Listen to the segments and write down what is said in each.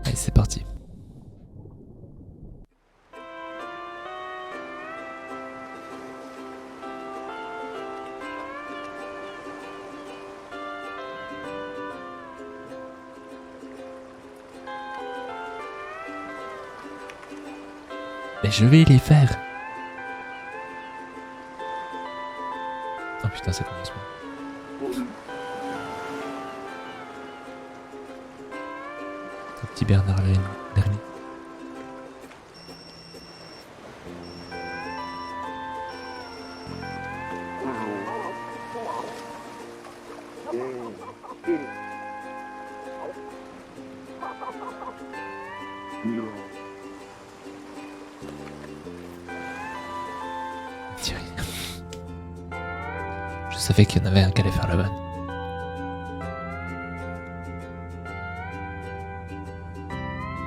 Allez, c'est parti. Mais je vais les faire. Oh putain, ça commence bien. Un petit Bernard Lermite. Thierry. Je savais qu'il y en avait un qui allait faire la vanne.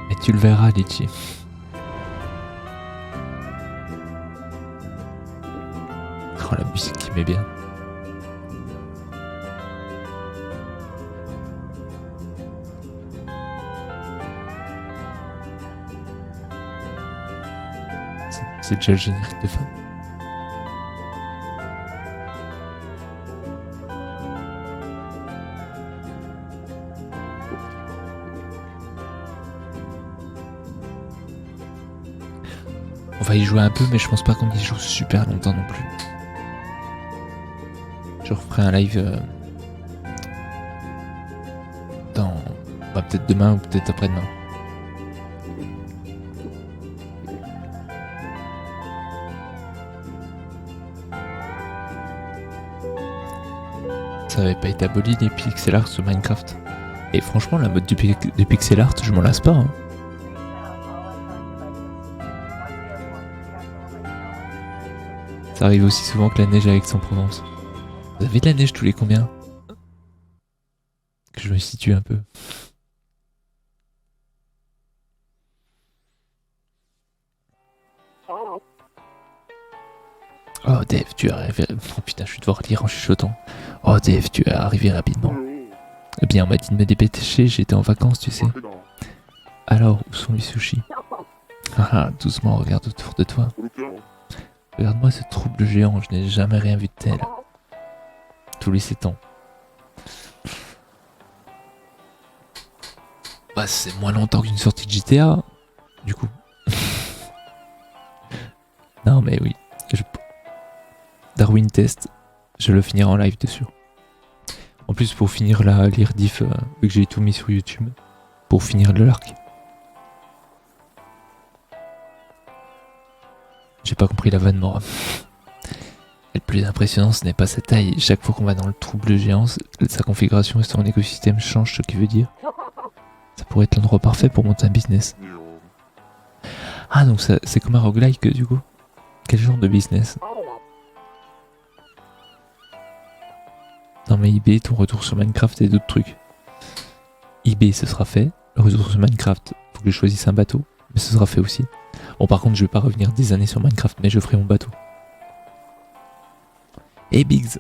Mais tu le verras, Litchi. Oh, la musique qui met bien. C'est déjà le générique de fin. On va y jouer un peu, mais je pense pas qu'on y joue super longtemps non plus. Je referai un live dans... bah, peut-être demain ou peut-être après-demain. Ça avait pas été aboli les pixel art sur Minecraft. Et franchement, la mode du pixel art, je m'en lasse pas. Hein. Ça arrive aussi souvent que la neige avec Aix-en-Provence. Vous avez de la neige tous les combien? Que je me situe un peu. Oh Dave, tu es arrivé... Oh putain, je vais devoir lire en chuchotant. Oh Dave, tu es arrivé rapidement. Eh bien, on m'a dit de me dépêcher, j'étais en vacances, tu sais. Alors, où sont les sushis? Ah, doucement, regarde autour de toi. Regarde-moi ce trouble géant, je n'ai jamais rien vu de tel. Tous les 7 ans. Bah, c'est moins longtemps qu'une sortie de GTA, du coup. Non, mais oui. Darwin Test, je le finirai en live dessus. En plus, pour finir la lire diff, vu que j'ai tout mis sur YouTube, pour finir le l'arc. J'ai pas compris la vanne mort. Le plus impressionnant, ce n'est pas sa taille. Chaque fois qu'on va dans le trouble géant, sa configuration et son écosystème changent, ce qui veut dire. Ça pourrait être l'endroit parfait pour monter un business. Ah, donc ça, c'est comme un roguelike du coup. Quel genre de business? Non mais eBay, ton retour sur Minecraft et d'autres trucs. eBay, ce sera fait. Le retour sur Minecraft, faut que je choisisse un bateau. Mais ce sera fait aussi. Bon, par contre, je vais pas revenir des années sur Minecraft, mais je ferai mon bateau. Hey Biggs,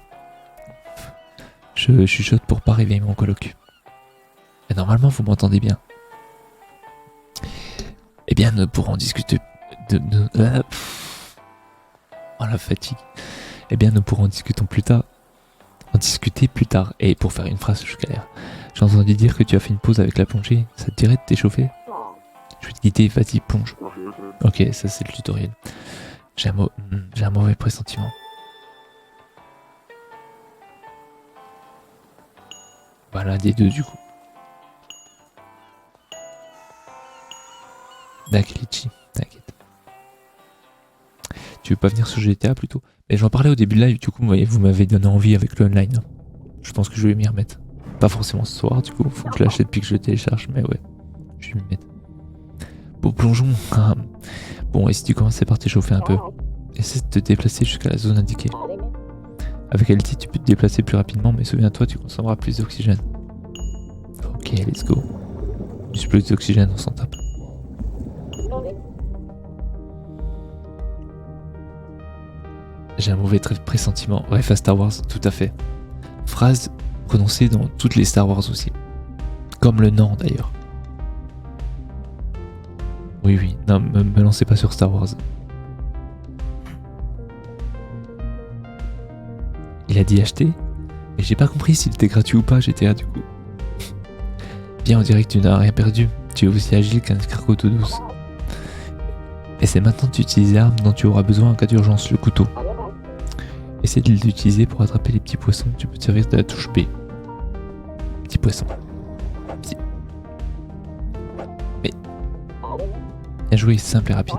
je chuchote pour pas réveiller mon coloc. Et normalement, vous m'entendez bien. Eh bien, nous pourrons discuter oh la fatigue. Eh bien, nous pourrons discuter plus tard. En discuter plus tard. Et pour faire une phrase, je galère. J'ai entendu dire que tu as fait une pause avec la plongée. Ça te dirait de t'échauffer? Je vais te guider, vas-y, plonge. Ok, ça c'est le tutoriel. J'ai un mauvais pressentiment. Voilà, des deux du coup. D'accord, Litchi, t'inquiète. Tu veux pas venir sur GTA plutôt? Mais j'en parlais au début de live, du coup, vous m'avez donné envie avec le online. Je pense que je vais m'y remettre. Pas forcément ce soir, du coup, faut que je l'achète puis que je le télécharge, mais ouais, je vais m'y mettre. Bon, plongeons. Ah. Bon, et si tu commençais par t'échauffer un peu, essaie de te déplacer jusqu'à la zone indiquée. Avec LT, tu peux te déplacer plus rapidement, mais souviens-toi, tu consommeras plus d'oxygène. Ok, let's go. Plus d'oxygène, on s'en tape. J'ai un mauvais pressentiment. Bref, à Star Wars, tout à fait. Phrase prononcée dans toutes les Star Wars aussi. Comme le nom d'ailleurs. Oui, oui, non, me lancez pas sur Star Wars. Il a dit acheter, mais j'ai pas compris s'il était gratuit ou pas, GTA du coup. Bien, on dirait que tu n'as rien perdu. Tu es aussi agile qu'un escargot tout douce. Et c'est maintenant que tu utilises l'arme dont tu auras besoin en cas d'urgence, le couteau. Essaie de l'utiliser pour attraper les petits poissons. Tu peux te servir de la touche B. Petit poisson. Petit. B. Bien joué, simple et rapide.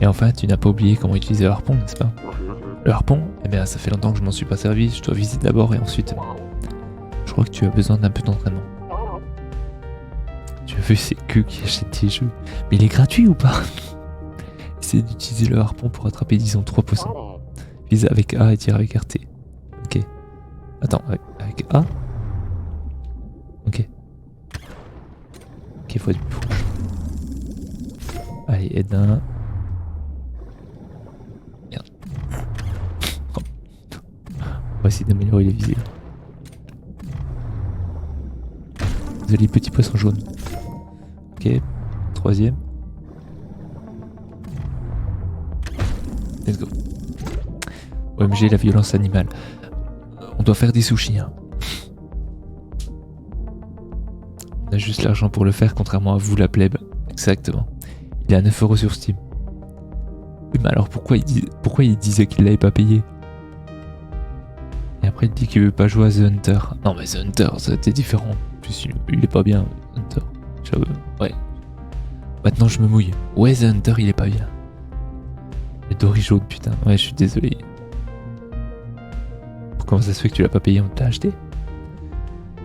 Et enfin, tu n'as pas oublié comment utiliser le harpon, n'est-ce pas? Le harpon, eh bien ça fait longtemps que je m'en suis pas servi. Je dois viser d'abord et ensuite... Je crois que tu as besoin d'un peu d'entraînement. Tu as vu ces culs qui achètent des jeux. Mais il est gratuit ou pas? Essaie d'utiliser le harpon pour attraper disons 3 poissons. Vise avec A et tire avec RT. Ok. Attends, avec A? Ok. Ok, faut être plus proche. Allez, aide un. Merde. Oh. On va essayer d'améliorer les visées. Désolé, petit poisson jaune. Ok, troisième. Let's go. OMG, la violence animale. On doit faire des sushis. Hein. On a juste l'argent pour le faire, contrairement à vous, la plèbe. Exactement. Il est à 9€ sur Steam. Oui, mais alors pourquoi il disait qu'il l'avait pas payé? Et après il dit qu'il veut pas jouer à The Hunter. Non mais The Hunter, c'était différent. En plus, il est pas bien, Hunter. Ouais. Maintenant je me mouille. Ouais, The Hunter, il est pas bien. Le Dory jaune, putain. Ouais, je suis désolé. Comment ça se fait que tu l'as pas payé, on te l'a acheté?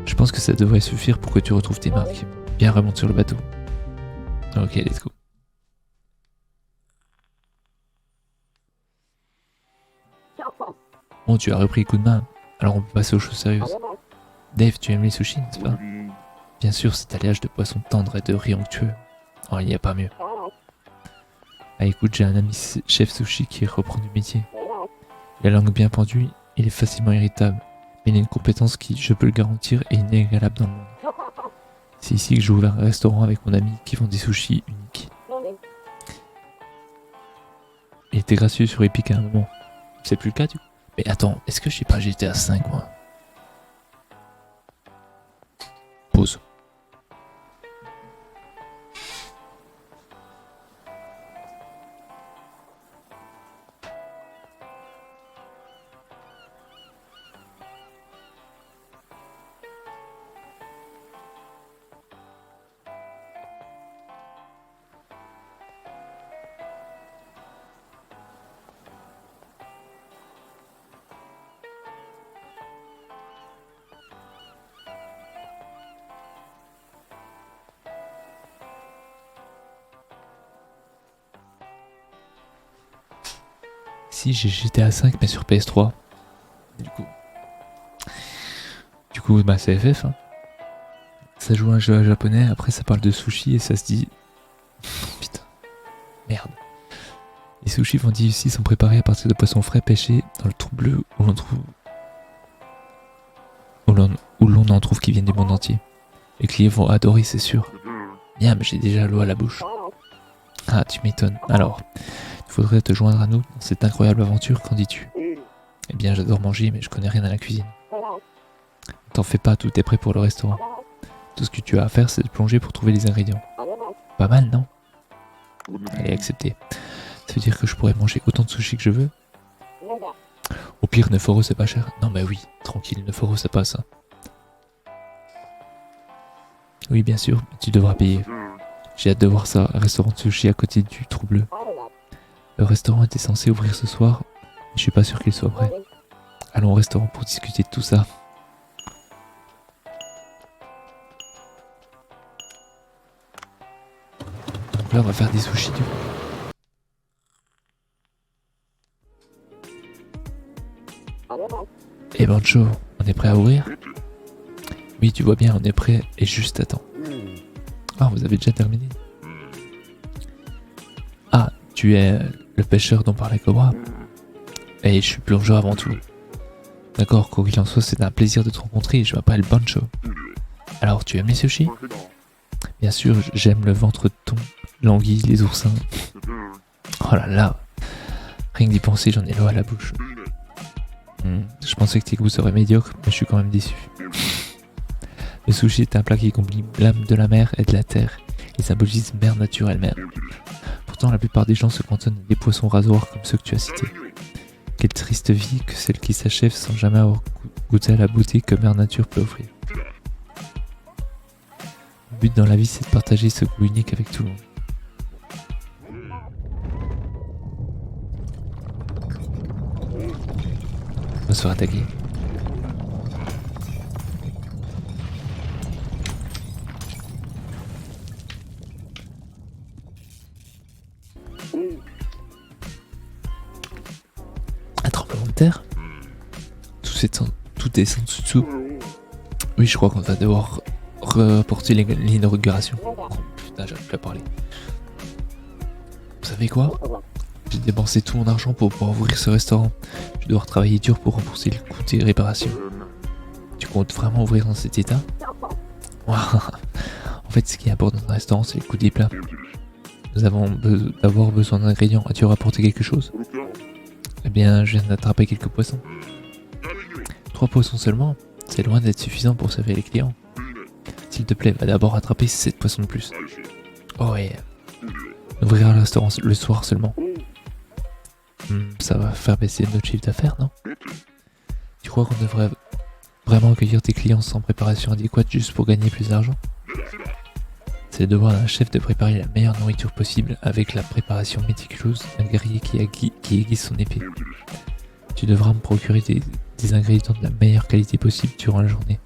Je pense que ça devrait suffire pour que tu retrouves tes marques. Bien, remonte sur le bateau. Ok, let's go. Bon, tu as repris le coup de main, alors on peut passer aux choses sérieuses. Dave, tu aimes les sushis, n'est-ce pas? Bien sûr, cet alliage de poissons tendres et de riz onctueux. Oh, il n'y a pas mieux. Ah écoute, j'ai un ami chef sushi qui reprend du métier. Il a la langue bien pendue, il est facilement irritable, mais il a une compétence qui, je peux le garantir, est inégalable dans le monde. C'est ici que j'ai ouvert un restaurant avec mon ami qui vend des sushis uniques. Il était gracieux sur Epic à un moment. C'est plus le cas du coup. Mais attends, est-ce que je sais pas GTA 5 moi? Pause. Si j'ai GTA 5 mais sur PS3. Du coup bah c'est FF hein. Ça joue à un jeu japonais, après ça parle de sushi et ça se dit... Putain. Merde. Les sushis vendus ici sont préparés à partir de poissons frais pêchés dans le trou bleu où l'on en trouve qui viennent du monde entier. Les clients vont adorer, c'est sûr. Bien, mais j'ai déjà l'eau à la bouche. Ah, tu m'étonnes. Alors, il faudrait te joindre à nous dans cette incroyable aventure, qu'en dis-tu? Eh bien, j'adore manger, mais je connais rien à la cuisine. T'en fais pas, tout est prêt pour le restaurant. Tout ce que tu as à faire, c'est de plonger pour trouver les ingrédients. Pas mal, non? Allez, accepté. Ça veut dire que je pourrais manger autant de sushis que je veux? Au pire, 9€ c'est pas cher. Non, bah oui, tranquille, 9€ ça passe. Hein. Oui, bien sûr, mais tu devras payer. J'ai hâte de voir ça, un restaurant de sushi à côté du trou bleu. Le restaurant était censé ouvrir ce soir, mais je suis pas sûr qu'il soit prêt. Allons au restaurant pour discuter de tout ça. Donc là, on va faire des sushis du coup. Et Bancho, on est prêt à ouvrir? Oui, tu vois bien, on est prêt et juste à temps. Ah, vous avez déjà terminé? Ah, tu es le pêcheur dont parlait Cobra? Et je suis plongeur avant tout. D'accord, quoi qu'il en soit, c'est un plaisir de te rencontrer, je m'appelle Bancho. Alors, tu aimes les sushis? Bien sûr, j'aime le ventre de thon, l'anguille, les oursins. Oh là là, rien que d'y penser, j'en ai l'eau à la bouche. Je pensais que tes goûts seraient médiocres, mais je suis quand même déçu. Le sushi est un plat qui combine l'âme de la mer et de la terre, et symbolise mère nature elle-même. Pourtant, la plupart des gens se cantonnent à des poissons rasoirs comme ceux que tu as cités. Quelle triste vie que celle qui s'achève sans jamais avoir goûté à la beauté que mère nature peut offrir. Le but dans la vie, c'est de partager ce goût unique avec tout le monde. On va se faire attaquer. Un tremblement de terre. Tout est sans dessous. Oui, je crois qu'on va devoir reporter l'inauguration. Oh, putain, j'arrive plus à parler. Vous savez quoi? J'ai dépensé tout mon argent pour pouvoir ouvrir ce restaurant. Je vais devoir travailler dur pour rembourser le coût des réparations. Tu comptes vraiment ouvrir dans cet état? En fait, ce qui importe dans un restaurant, c'est le coût des plats. Nous avons d'avoir besoin d'ingrédients. As-tu rapporté quelque chose? Eh bien, je viens d'attraper quelques poissons. 3 poissons seulement? C'est loin d'être suffisant pour servir les clients. S'il te plaît, va d'abord attraper 7 poissons de plus. Oh ouais. On ouvrira le restaurant le soir seulement. Ça va faire baisser notre chiffre d'affaires, non? Tu crois qu'on devrait vraiment accueillir tes clients sans préparation adéquate juste pour gagner plus d'argent? C'est le devoir d'un chef de préparer la meilleure nourriture possible avec la préparation méticuleuse d'un guerrier qui aiguise son épée. Tu devras me procurer des ingrédients de la meilleure qualité possible durant la journée.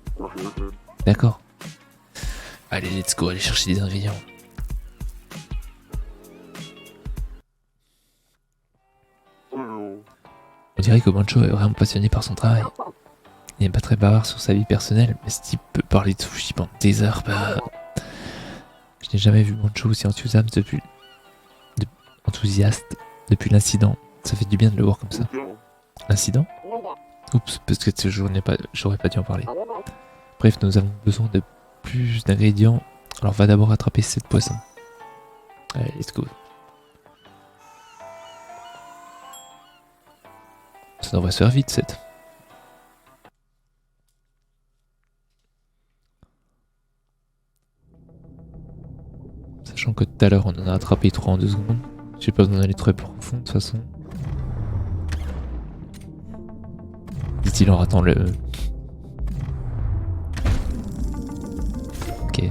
D'accord. Allez, let's go, aller chercher des ingrédients. On dirait que Mancho est vraiment passionné par son travail. Il n'est pas très bavard sur sa vie personnelle, mais ce type peut parler de sushi pendant des heures. Je n'ai jamais vu Mancho aussi enthousiaste depuis l'incident. Ça fait du bien de le voir comme ça. L'incident? Oups, parce que j'aurais pas dû en parler. Bref, nous avons besoin de plus d'ingrédients. Alors va d'abord attraper 7 poissons. Allez, let's go. Ça devrait se faire vite, 7. Sachant que tout à l'heure on en a attrapé 3 en 2 secondes. J'ai pas besoin d'aller très profond de toute façon. Dit-il en ratant le... Ok.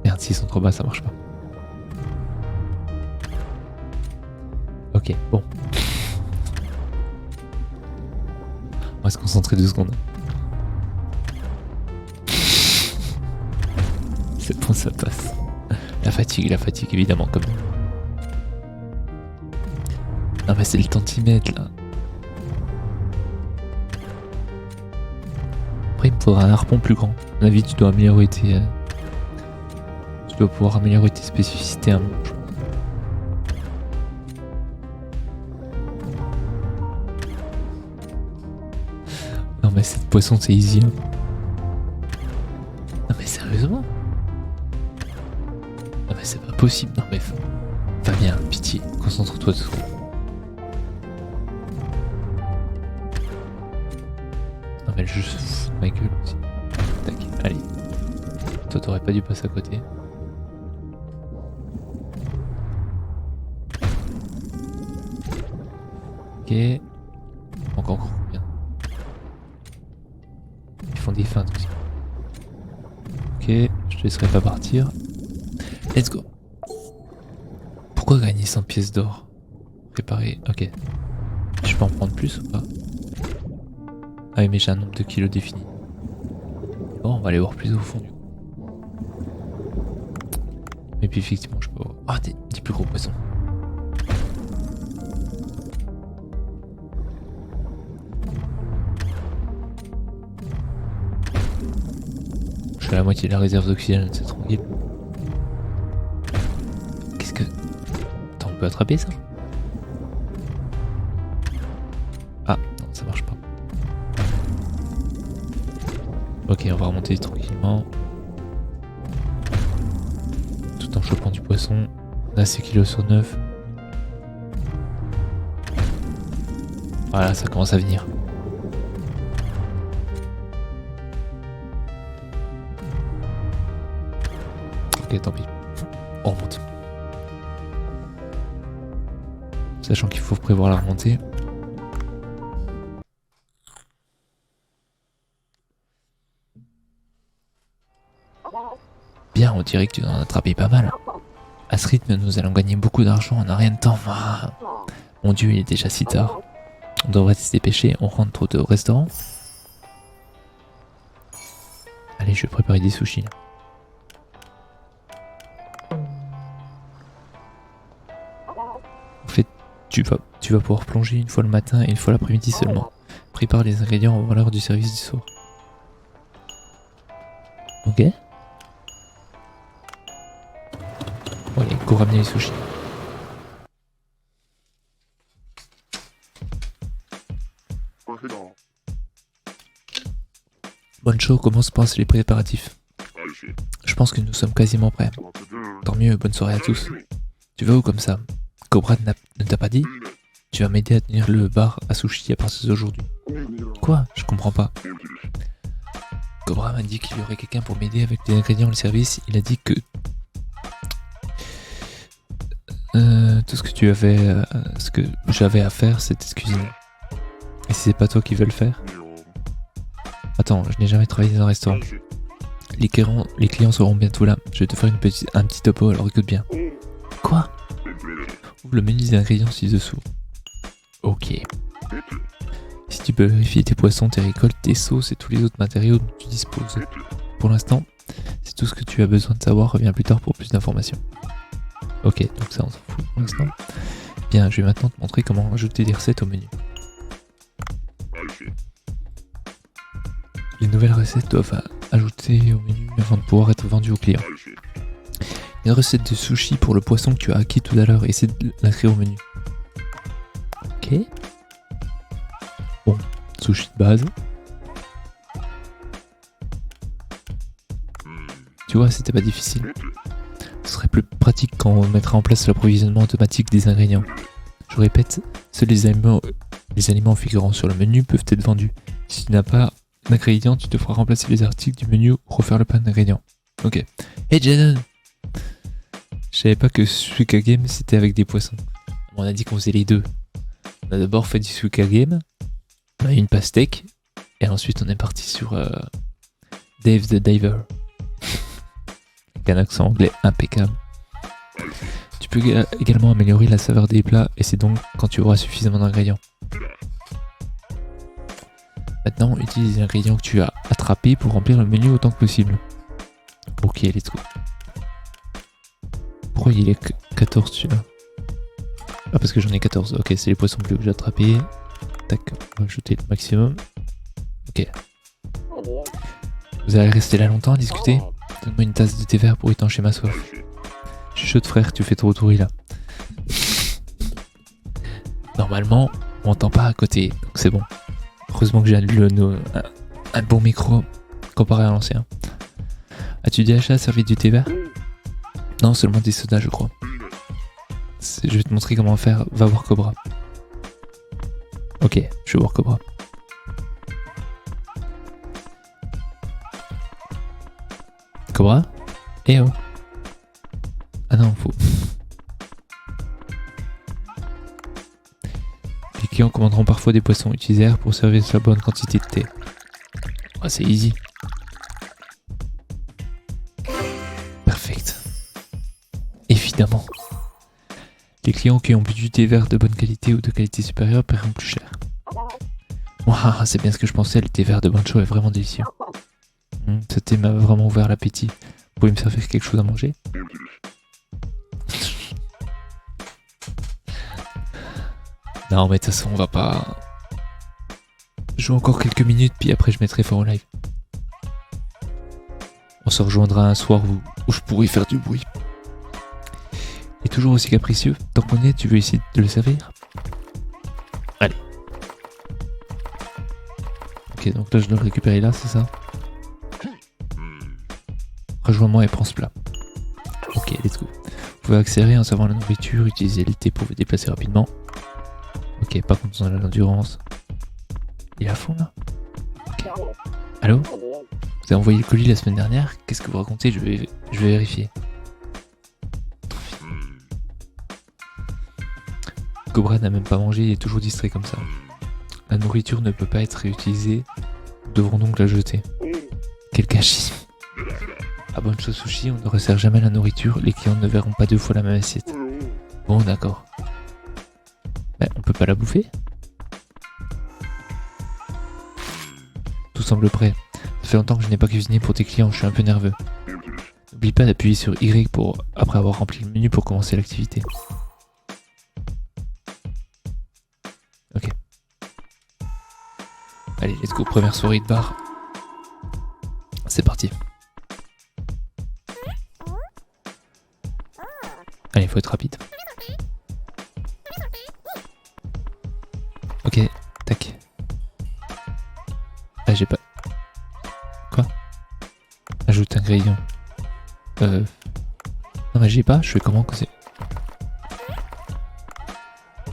Merde, s'ils sont trop bas, ça marche pas. Ok, bon. On va se concentrer 2 secondes. C'est bon, ça passe. La fatigue évidemment, comme... Non mais c'est le temps de s'y mettre là. Après il me faudra un harpon plus grand. À mon avis tu dois améliorer tes... Tu dois pouvoir améliorer tes spécificités un peu. Non mais cette poisson c'est easy hein. Non mais sérieusement? Non mais c'est pas possible, non mais... Fabien, pitié, concentre-toi 2 secondes. Non mais je fous de ma gueule aussi. Tac, allez. Toi t'aurais pas dû passer à côté. Ok. Encore combien? Ils font des feintes aussi. Ok, je te laisserai pas partir. Let's go. Pourquoi gagner 100 pièces d'or? Préparer, ok. Je peux en prendre plus ou pas? Ah oui mais j'ai un nombre de kilos défini. Bon on va aller voir plus au fond du coup. Et puis effectivement je peux voir... Ah des plus gros poissons. Je suis à la moitié de la réserve d'oxygène, c'est tranquille. Qu'est-ce que... Attends, on peut attraper ça? ça marche pas. Ok, on va remonter tranquillement. Tout en chopant du poisson. On a 6 kg sur 9. Voilà, ça commence à venir. Ok, tant pis. On remonte. Sachant qu'il faut prévoir la remontée. Bien, on dirait que tu en as attrapé pas mal. À ce rythme, nous allons gagner beaucoup d'argent en un rien de temps. Ah. Mon Dieu, il est déjà si tard. On devrait se dépêcher, on rentre au restaurant. Allez, je vais préparer des sushis. Là. En fait, tu vas pouvoir plonger une fois le matin et une fois l'après-midi seulement. Prépare les ingrédients avant l'heure du service du soir. Ok. Bon, allez, go ramener les sushis. Boncho commence par les préparatifs. Je pense que nous sommes quasiment prêts. Tant mieux, bonne soirée à tous. Tu vas où comme ça? Cobra ne t'a pas dit? Tu vas m'aider à tenir le bar à sushi à partir d'aujourd'hui. Quoi? Je comprends pas. Cobra m'a dit qu'il y aurait quelqu'un pour m'aider avec les ingrédients et le service. Il a dit que tout ce que j'avais à faire, c'était de cuisiner. Et si c'est pas toi qui veux le faire? Attends, je n'ai jamais travaillé dans un restaurant. Les clients seront bientôt là. Je vais te faire un petit topo, alors écoute bien. Quoi? Ouvre le menu des ingrédients ci-dessous. Ok. Si tu peux vérifier tes poissons, tes récoltes, tes sauces et tous les autres matériaux dont tu disposes. Pour l'instant, c'est tout ce que tu as besoin de savoir. Reviens plus tard pour plus d'informations. Ok, donc ça on s'en fout pour l'instant. Bien, je vais maintenant te montrer comment ajouter des recettes au menu. Les nouvelles recettes doivent ajouter au menu avant de pouvoir être vendues aux clients. Une recette de sushi pour le poisson que tu as acquis tout à l'heure, essaie de l'inscrire au menu. Ok. Bon, sushi de base. Tu vois, c'était pas difficile. Ce serait plus pratique quand on mettra en place l'approvisionnement automatique des ingrédients. Je répète, seuls les aliments figurant sur le menu peuvent être vendus. Si tu n'as pas d'ingrédients, tu te feras remplacer les articles du menu ou refaire le pain d'ingrédients. Ok. Hey Jaden! Je savais pas que Suika Game c'était avec des poissons. On a dit qu'on faisait les deux. On a d'abord fait du Suika Game, on a eu une pastèque, et ensuite on est parti sur Dave the Diver. Avec un accent anglais impeccable. Tu peux également améliorer la saveur des plats, et c'est donc quand tu auras suffisamment d'ingrédients. Maintenant, utilise les ingrédients que tu as attrapés pour remplir le menu autant que possible. Ok, let's go. Pourquoi il est 14 celui-là? Ah, parce que j'en ai 14. Ok, c'est les poissons bleus que j'ai attrapés. Tac, on va ajouter le maximum. Ok. Vous allez rester là longtemps à discuter? Donne-moi une tasse de thé vert pour étancher ma soif. Chuchote frère, tu fais trop tourner là. Normalement, on m'entend pas à côté, donc c'est bon. Heureusement que j'ai un bon micro comparé à l'ancien. As-tu déjà servi du thé vert? Non, seulement des sodas, je crois. Je vais te montrer comment faire. Va voir Cobra. Ok, je vais voir Cobra. Cobra? Eh oh. Ah non, faut... Les clients commanderont parfois des poissons utilisés pour servir la bonne quantité de thé. Oh, c'est easy. Perfect. Évidemment. Les clients qui ont bu du thé vert de bonne qualité ou de qualité supérieure paieront plus cher. Waouh, c'est bien ce que je pensais, le thé vert de Boncho est vraiment délicieux. Ce thé m'a vraiment ouvert l'appétit. Vous pouvez me servir quelque chose à manger? Non mais de toute façon on va pas... Je joue encore quelques minutes puis après je mettrai fin au live. On se rejoindra un soir où je pourrai faire du bruit. Et toujours aussi capricieux, tant qu'on y est, tu veux essayer de le servir? Allez. Ok, donc là je dois le récupérer là, c'est ça? Rejoins-moi et prends ce plat. Ok, let's go. Vous pouvez accélérer en servant la nourriture, utiliser LT pour vous déplacer rapidement. Ok, par contre dans l'endurance. Il est à fond là? Okay. Allô? Vous avez envoyé le colis la semaine dernière? Qu'est-ce que vous racontez? Je vais vérifier. Cobra n'a même pas mangé, il est toujours distrait comme ça. La nourriture ne peut pas être réutilisée. Nous devrons donc la jeter. Quel gâchis. À Boncho Sushi, on ne resserre jamais la nourriture, les clients ne verront pas deux fois la même assiette. Bon, d'accord. Mais on peut pas la bouffer? Tout semble prêt. Ça fait longtemps que je n'ai pas cuisiné pour tes clients, je suis un peu nerveux. N'oublie pas d'appuyer sur Y après avoir rempli le menu pour commencer l'activité. Ok. Allez, let's go, première soirée de bar. C'est parti. Allez, faut être rapide. Ok, tac. Ah, j'ai pas... Quoi? Ajoute ingrédient. Non mais j'ai pas, je fais comment que c'est...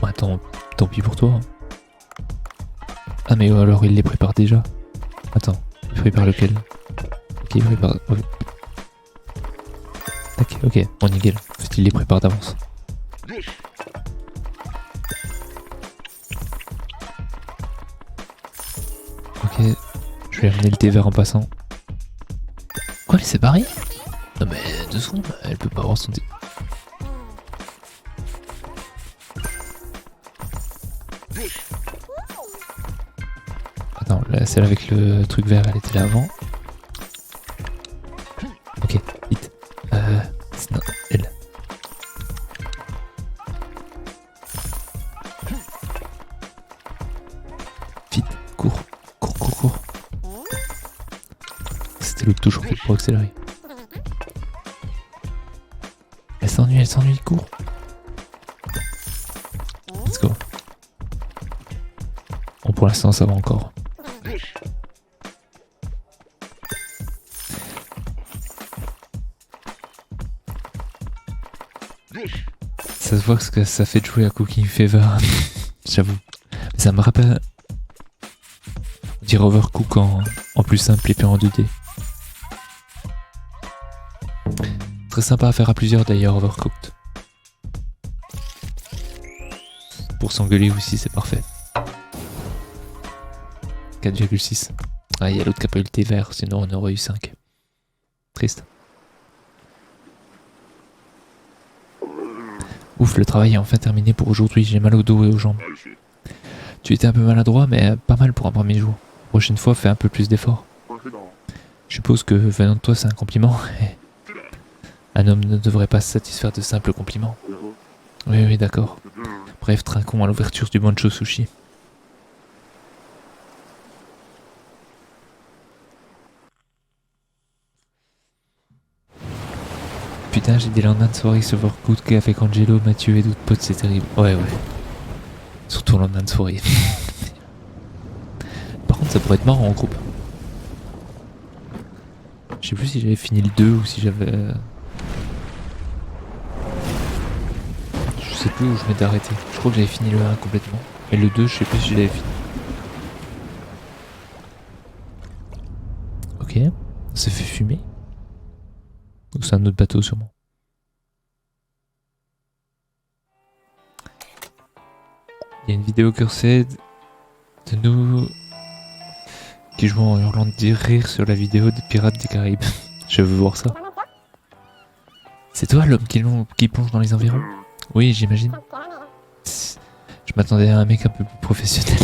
Bon, attends, tant pis pour toi. Ah mais alors il les prépare déjà. Attends, il prépare lequel? Ok, il prépare... Oh. Tac, ok, bon nickel. En fait il les prépare d'avance. Ok, je vais amener le thé vert en passant. Quoi, elle s'est barrée? Non mais 2 secondes, elle peut pas avoir son thé. Attends, là, celle avec le truc vert, elle était là avant. Ok, vite. Non, elle. Vite, cours. Cours. C'était l'autre touche en fait pour accélérer. Elle s'ennuie, cours. Let's go. Bon, pour l'instant, ça va encore. Ça se voit ce que ça fait de jouer à Cooking Fever, j'avoue. Ça me rappelle dire Overcook en plus simple et puis en 2D. Très sympa à faire à plusieurs d'ailleurs, Overcooked. Pour s'engueuler aussi, c'est parfait. 4,6. Ah, il y a l'autre qui a pas eu le thé vert, sinon on aurait eu 5. Triste. Ouf, le travail est enfin terminé pour aujourd'hui, j'ai mal au dos et aux jambes. Tu étais un peu maladroit, mais pas mal pour un premier jour. Prochaine fois, fais un peu plus d'efforts. Je suppose que venant de toi, c'est un compliment. Un homme ne devrait pas se satisfaire de simples compliments. Oui, d'accord. Bref, trinquons à l'ouverture du Boncho Sushi. Putain, j'ai des lendemains de soirée sur Overcooked avec Angelo, Mathieu et d'autres potes, c'est terrible. Ouais. Surtout le lendemain de soirée. Par contre, ça pourrait être marrant en groupe. Je sais plus si j'avais fini le 2 ou si j'avais... Je sais plus où je m'étais arrêté. Je crois que j'avais fini le 1 complètement. Et le 2, je sais plus si j'avais fini. Ok, on s'est fait fumer. Donc c'est un autre bateau sûrement. Il y a une vidéo cursée de nous qui jouent en hurlant de rire sur la vidéo des Pirates des Caraïbes. Je veux voir ça. C'est toi l'homme qui plonge dans les environs? Oui, j'imagine. Je m'attendais à un mec un peu plus professionnel.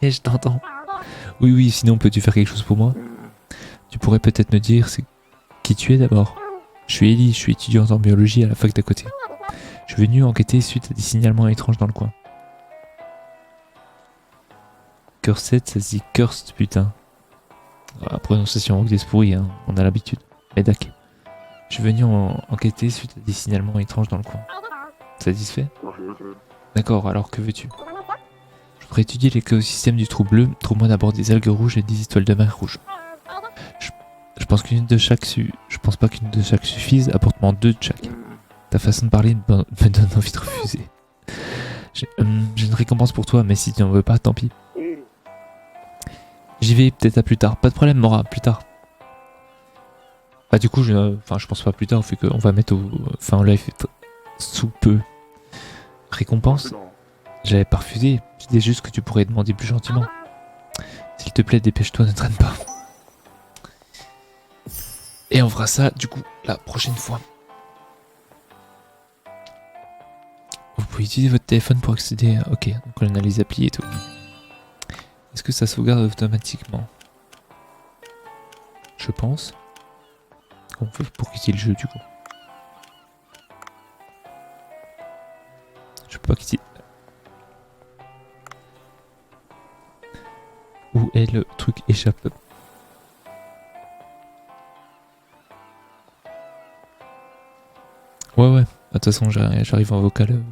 Et je t'entends. Oui, sinon peux-tu faire quelque chose pour moi? Tu pourrais peut-être me dire qui tu es d'abord? Je suis Ellie, je suis étudiante en biologie à la fac d'à côté. Je suis venu enquêter suite à des signalements étranges dans le coin. Cursed, ça se dit Cursed, putain. La prononciation anglaise pourrie, hein, on a l'habitude. Mais d'accord. Je suis venu enquêter suite à des signalements étranges dans le coin. Satisfait? D'accord, alors que veux-tu? Je Pour étudier l'écosystème du trou bleu, trouve-moi d'abord des algues rouges et des étoiles de mer rouges. Je pense qu'une de chaque je pense pas qu'une de chaque suffise, apporte-moi 2 de chaque. Ta façon de parler me donne envie de refuser. J'ai une récompense pour toi, mais si tu n'en veux pas, tant pis. J'y vais peut-être à plus tard. Pas de problème, Mora, plus tard. Bah du coup, je pense pas plus tard, fait qu'on va mettre en live sous peu. Récompense? J'avais pas refusé. Je disais juste que tu pourrais demander plus gentiment. S'il te plaît, dépêche-toi, ne traîne pas. Et on fera ça, du coup, la prochaine fois. Vous pouvez utiliser votre téléphone pour accéder à... Ok, donc on a les applis et tout. Est-ce que ça sauvegarde automatiquement? Je pense. Comment on fait pour quitter le jeu, du coup? Je peux pas quitter... Où est le truc échappe? Ouais. De toute façon, j'arrive en vocal